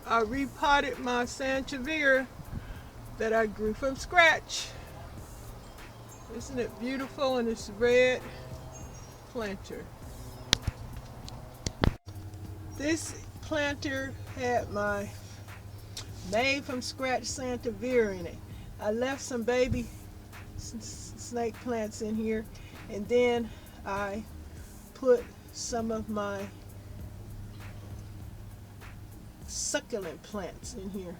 I repotted my sansevieria that I grew from scratch. Isn't it beautiful in this red planter? This planter had my made from scratch sansevieria in it. I left some baby snake plants in here, and then I put some of my succulent plants in here.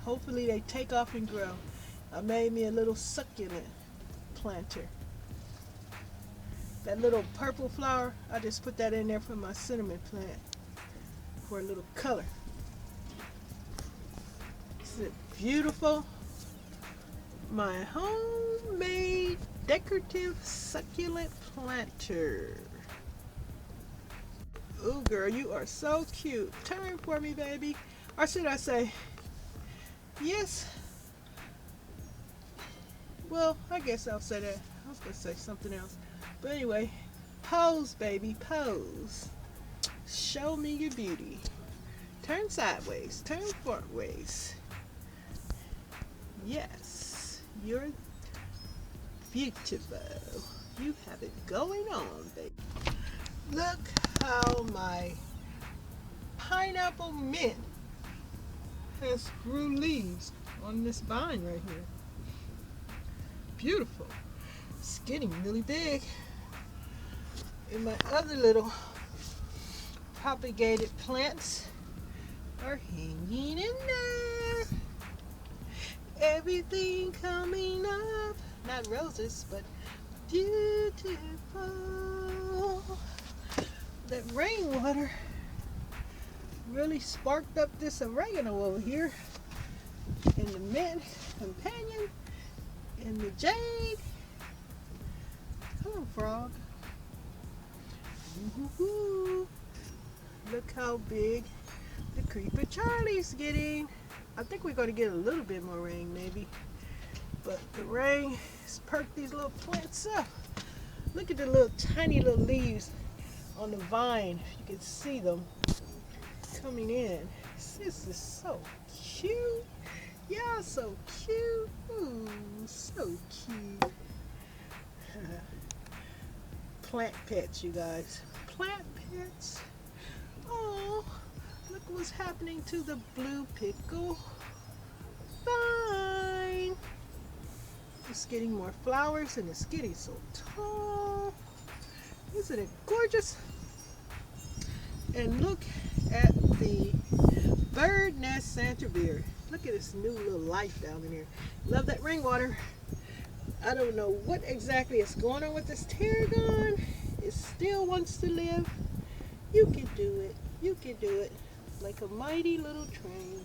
Hopefully they take off and grow. I made me a little succulent planter. That little purple flower, I just put that in there for my cinnamon plant for a little color. Isn't it beautiful? My homemade decorative succulent planter. Ooh, girl, you are so cute. Turn for me, baby. Or should I say, yes. Well, I guess I'll say that. I was going to say something else. But anyway, pose, baby, pose. Show me your beauty. Turn sideways, turn front ways. Yes, you're beautiful. You have it going on, baby. Look how my pineapple mint has grew leaves on this vine right here. Beautiful. It's getting really big. And my other little propagated plants are hanging in there. Everything coming up. Not roses, but beautiful. That rainwater really sparked up this oregano over here. And the mint companion and the jade. Come on, frog. Woo-hoo-hoo. Look how big the creeper Charlie's getting. I think we're going to get a little bit more rain maybe. But the rain has perked these little plants up. Look at the little tiny little leaves on the vine. You can see them coming in. This is so cute. Y'all so cute. Ooh, so cute. Plant pets, you guys. Plant pets. Oh, look what's happening to the blue pickle vine. It's getting more flowers and it's getting so tall. Isn't it gorgeous? And look at the bird nest sansevieria. Look at this new little life down in here. Love that rainwater. I don't know what exactly is going on with this tarragon. It still wants to live. You can do it. You can do it. Like a mighty little train.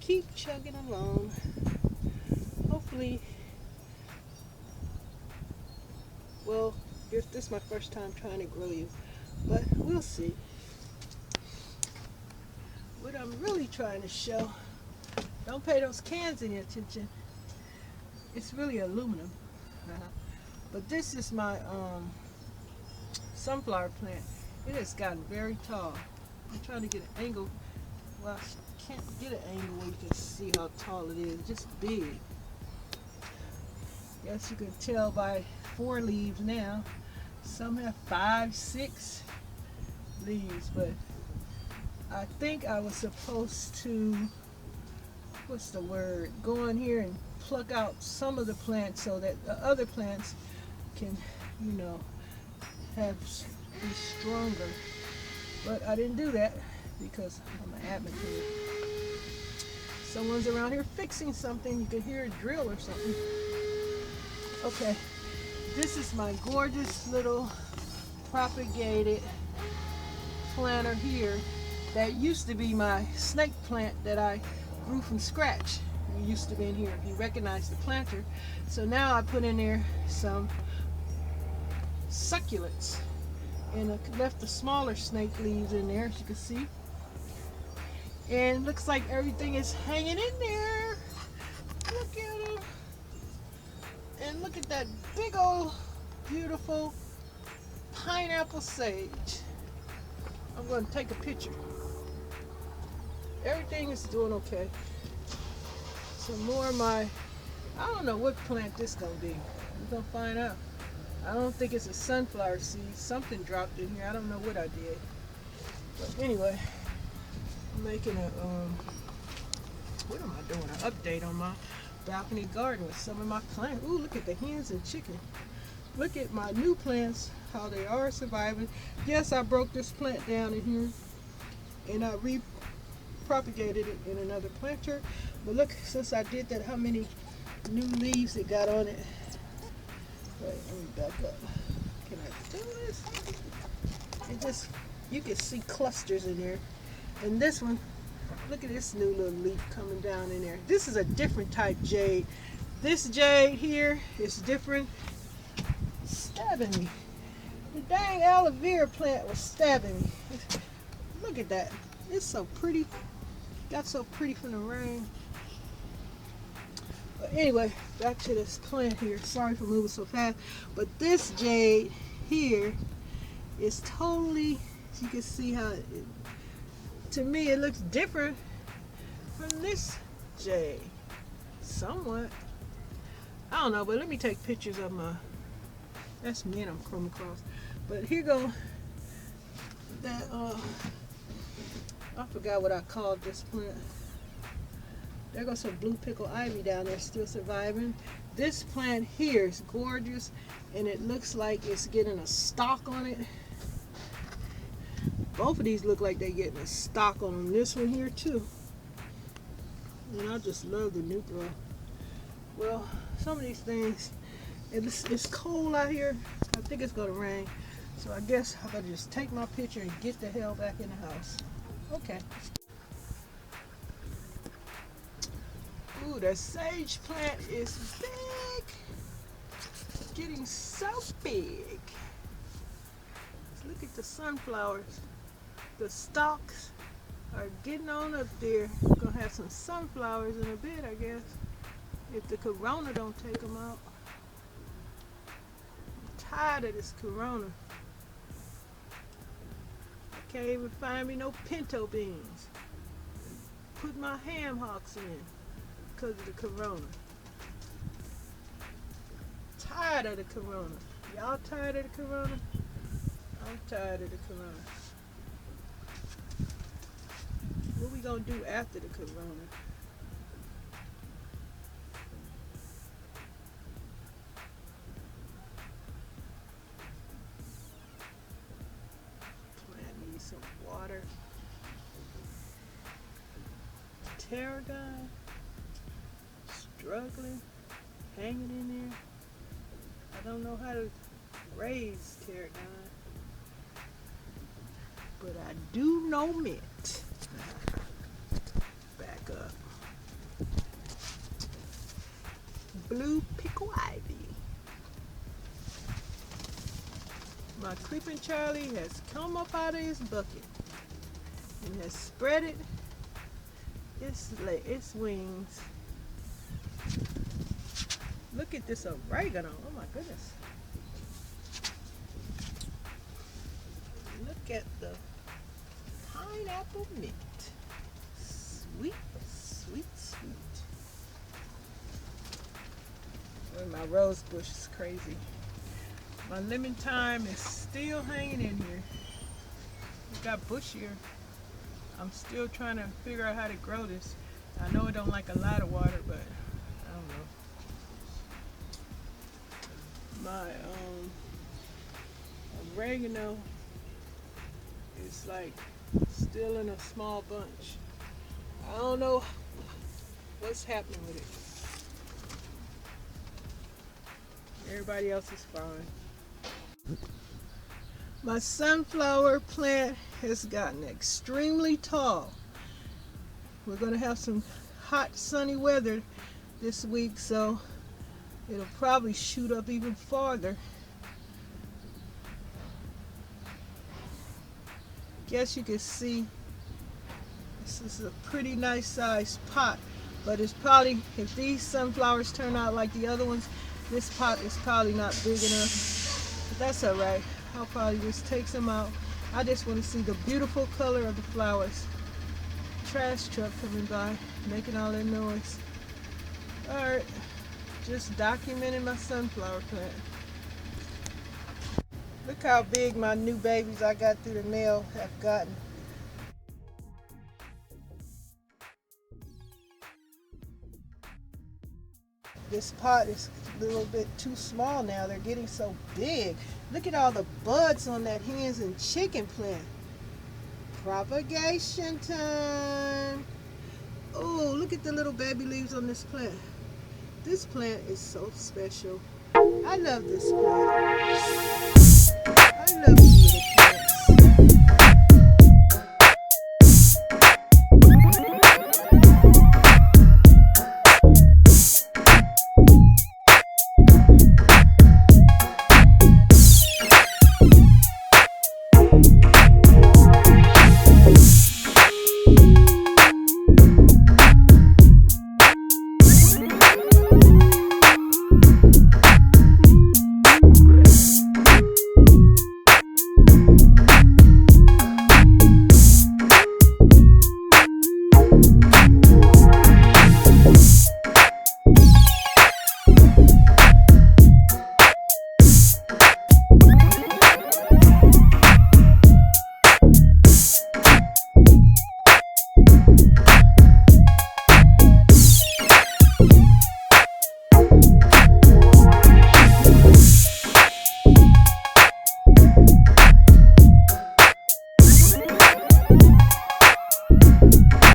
Keep chugging along. Hopefully, well, this is my first time trying to grow you, but we'll see. What I'm really trying to show, don't pay those cans any attention. It's really aluminum. But this is my sunflower plant. It has gotten very tall. I'm trying to get an angle. Well, I can't get an angle where you can see how tall it is. It's just big. Guess you can tell by 4 leaves now. Some have 5, 6 leaves, but I think I was supposed to, what's the word, go in here and pluck out some of the plants so that the other plants can, you know, be stronger. But I didn't do that because I'm an advocate. Someone's around here fixing something. You can hear a drill or something. Okay, this is my gorgeous little propagated planter here that used to be my snake plant that I grew from scratch. It used to be in here, if you recognize the planter. So now I put in there some succulents and I left the smaller snake leaves in there, as you can see. And looks like everything is hanging in there. Look at them. And look at that big old beautiful pineapple sage. I'm going to take a picture. everything is doing okay. Some more of my, I don't know what plant this gonna be. We're gonna find out. I don't think it's a sunflower seed. Something dropped in here. I don't know what I did. But anyway, I'm making a, what am I doing? An update on my balcony garden with some of my plants. Ooh, look at the hens and chicken. Look at my new plants, how they are surviving. Yes, I broke this plant down in here and I propagated it in another planter. But look, since I did that, how many new leaves it got on it. Wait, let me back up. Can I do this? It just, you can see clusters in there. And this one, look at this new little leaf coming down in there. This is a different type jade. This jade here is different. It's stabbing me. The dang aloe vera plant was stabbing me. Look at that. It's so pretty. Got so pretty from the rain. But anyway, back to this plant here. Sorry for moving so fast. But this jade here is totally, you can see how to me it looks different from this jade. Somewhat. I don't know, but let me take pictures of my, that's me and I'm coming across. But here go that, I forgot what I called this plant. There goes some blue pickle ivy down there still surviving. This plant here is gorgeous and it looks like it's getting a stalk on it. Both of these look like they're getting a stalk on them. This one here too. And I just love the new growth. Well, some of these things, it's cold out here. I think it's gonna rain. So I guess I better just take my picture and get the hell back in the house. Okay. Ooh, that sage plant is big. It's getting so big. Let's look at the sunflowers. The stalks are getting on up there. We're gonna have some sunflowers in a bit, I guess, if the corona don't take them out. I'm tired of this corona. I can't even find me no pinto beans. Put my ham hocks in because of the corona. Tired of the corona. Y'all tired of the corona? I'm tired of the corona. What we gonna do after the corona? Plant needs some water. Tarragon, struggling, hanging in there. I don't know how to raise tarragon, but I do know mint. Back up. Blue pickle ivy. My creeping Charlie has come up out of his bucket and has spread its wings. Look at this oregano. Oh my goodness. Look at the pineapple mint. Sweet, sweet, sweet. Oh, my rose bush is crazy. My lemon thyme is still hanging in here. It got bushier. I'm still trying to figure out how to grow this. I know it don't like a lot of water, but I don't know. My oregano is like still in a small bunch. I don't know what's happening with it. Everybody else is fine. My sunflower plant has gotten extremely tall. We're going to have some hot sunny weather this week, so it'll probably shoot up even farther. Guess you can see this is a pretty nice sized pot, but it's probably, if these sunflowers turn out like the other ones, this pot is probably not big enough, but that's all right. I'll probably just take some out. I just want to see the beautiful color of the flowers. trash truck coming by, making all that noise. Alright, just documenting my sunflower plant. Look how big my new babies I got through the mail have gotten. This pot is a little bit too small now. They're getting so big. Look at all the buds on that hens and chicken plant. Propagation time. Oh, look at the little baby leaves on this plant. This plant is so special. I love this plant. I love you, little